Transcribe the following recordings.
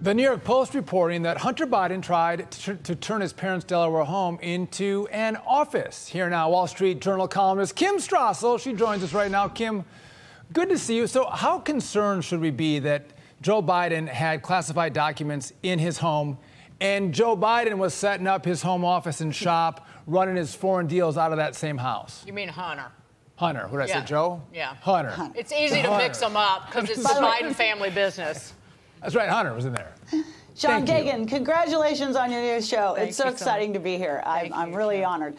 The New York Post reporting that Hunter Biden tried to turn his parents' Delaware home into an office. Here now, Wall Street Journal columnist Kim Strassel. She joins us right now. Kim, good to see you. So how concerned should we be that Joe Biden had classified documents in his home and Joe Biden was setting up his home office and shop, running his foreign deals out of that same house? You mean Hunter? Hunter. What did I say, Joe? Yeah. Hunter. It's easy to mix them up because it's the Biden family business. That's right, Hunter was in there. Sean Kagan, congratulations on your new show. It's so exciting to be here. I'm really honored.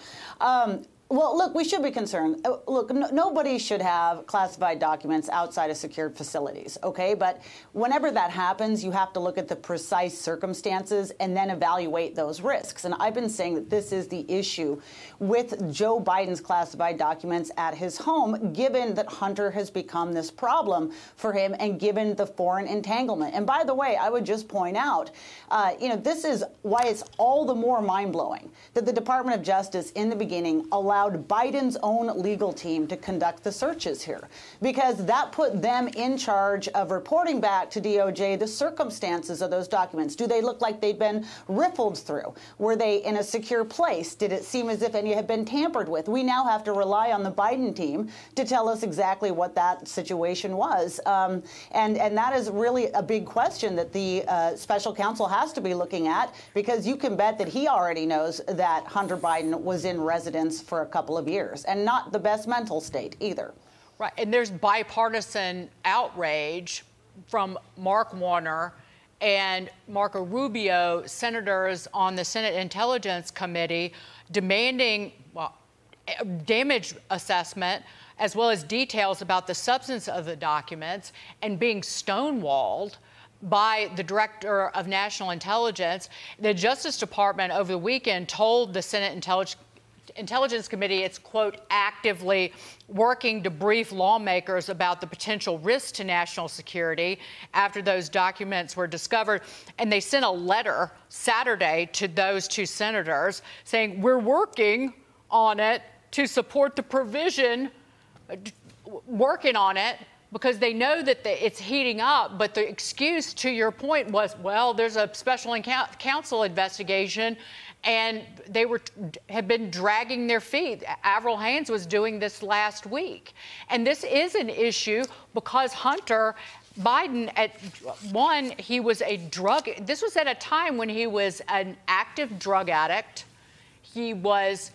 Well, look, we should be concerned. Look, nobody should have classified documents outside of secured facilities, okay? But whenever that happens, you have to look at the precise circumstances and then evaluate those risks. And I've been saying that this is the issue with Joe Biden's classified documents at his home, given that Hunter has become this problem for him and given the foreign entanglement. And by the way, I would just point out, this is why it's all the more mind-blowing that the Department of Justice in the beginning allowed Biden's own legal team to conduct the searches here, because that put them in charge of reporting back to DOJ the circumstances of those documents. Do they look like they've been riffled through? Were they in a secure place? Did it seem as if any had been tampered with? We now have to rely on the Biden team to tell us exactly what that situation was. And that is really a big question that the special counsel has to be looking at, because you can bet that he already knows that Hunter Biden was in residence for a couple of years and not the best mental state either. Right. And there's bipartisan outrage from Mark Warner and Marco Rubio, senators on the Senate Intelligence Committee, demanding damage assessment as well as details about the substance of the documents, and being stonewalled by the Director of National Intelligence. The Justice Department over the weekend told the Senate Intelligence Committee it's, quote, actively working to brief lawmakers about the potential risks to national security after those documents were discovered. And they sent a letter Saturday to those two senators saying, we're working on it to support the provision, working on it, because they know that it's heating up. But the excuse, to your point, was, well, there's a special counsel investigation, and they had been dragging their feet. Avril Haines was doing this last week. And this is an issue because Hunter Biden, he was this was at a time when he was an active drug addict. He was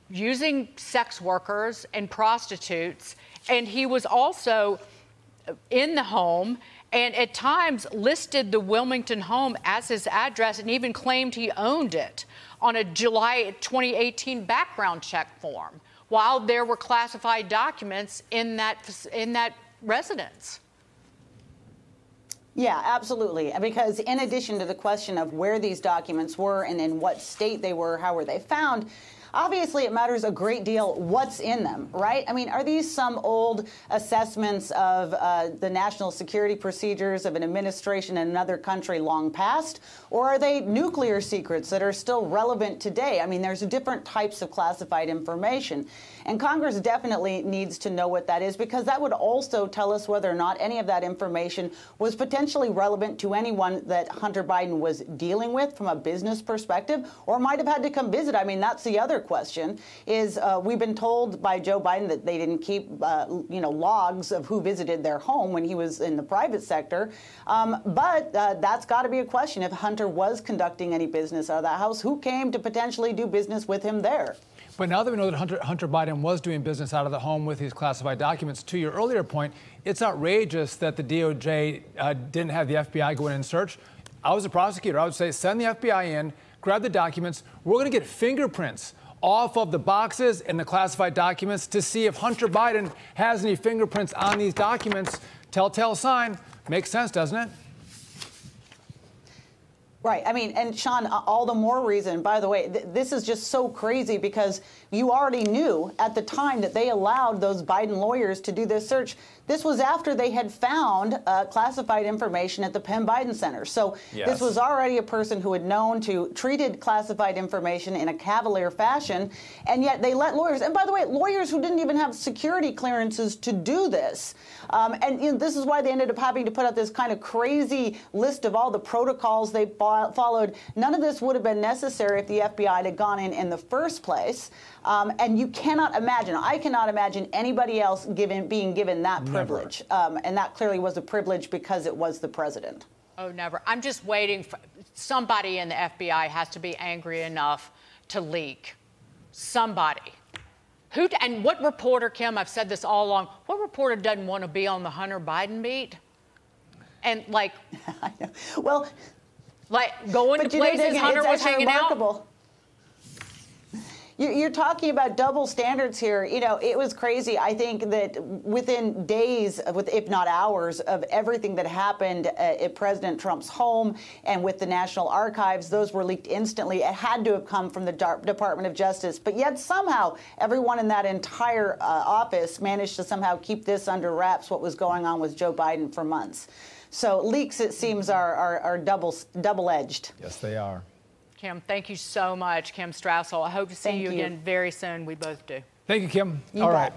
using sex workers and prostitutes, and he was also in the home and at times listed the Wilmington home as his address and even claimed he owned it on a July 2018 background check form, while there were classified documents in that residence. Yeah, absolutely. Because in addition to the question of where these documents were and in what state they were, how were they found, obviously, it matters a great deal what's in them, right? I mean, are these some old assessments of the national security procedures of an administration in another country long past? Or are they nuclear secrets that are still relevant today? I mean, there's different types of classified information. And Congress definitely needs to know what that is, because that would also tell us whether or not any of that information was potentially relevant to anyone that Hunter Biden was dealing with from a business perspective, or might have had to come visit. I mean, that's the other question, is we've been told by Joe Biden that they didn't keep, logs of who visited their home when he was in the private sector. But that's got to be a question. If Hunter was conducting any business out of that house, who came to potentially do business with him there? But now that we know that Hunter Biden was doing business out of the home with these classified documents, to your earlier point, it's outrageous that the DOJ didn't have the FBI go in and search. I was a prosecutor. I would say send the FBI in, grab the documents. We're going to get fingerprints off of the boxes and the classified documents to see if Hunter Biden has any fingerprints on these documents. Telltale sign. Makes sense, doesn't it? Right. I mean, and Sean, all the more reason, by the way, this is just so crazy, because you already knew at the time that they allowed those Biden lawyers to do this search. this was after they had found classified information at the Penn Biden Center. So this was already a person who had treated classified information in a cavalier fashion, and yet they let lawyers, and by the way, lawyers who didn't even have security clearances to do this. And this is why they ended up having to put out this kind of crazy list of all the protocols they followed. None of this would have been necessary if the FBI had gone in the first place. And you cannot imagine, I cannot imagine anybody else being given that privilege. And that clearly was a privilege because it was the president. Oh, never. I'm just waiting for somebody in the FBI has to be angry enough to leak. Somebody. And what reporter, Kim, I've said this all along, what reporter doesn't want to be on the Hunter Biden beat? And like, well, like going to places Hunter was hanging out. You're talking about double standards here. You know, it was crazy. I think that within days, if not hours, of everything that happened at President Trump's home and with the National Archives, those were leaked instantly. It had to have come from the Department of Justice. But yet somehow everyone in that entire office managed to somehow keep this under wraps, what was going on with Joe Biden for months. So leaks, it seems, are double-edged. Yes, they are. Kim, thank you so much, Kim Strassel. I hope to see you again very soon. We both do. Thank you, Kim. All right.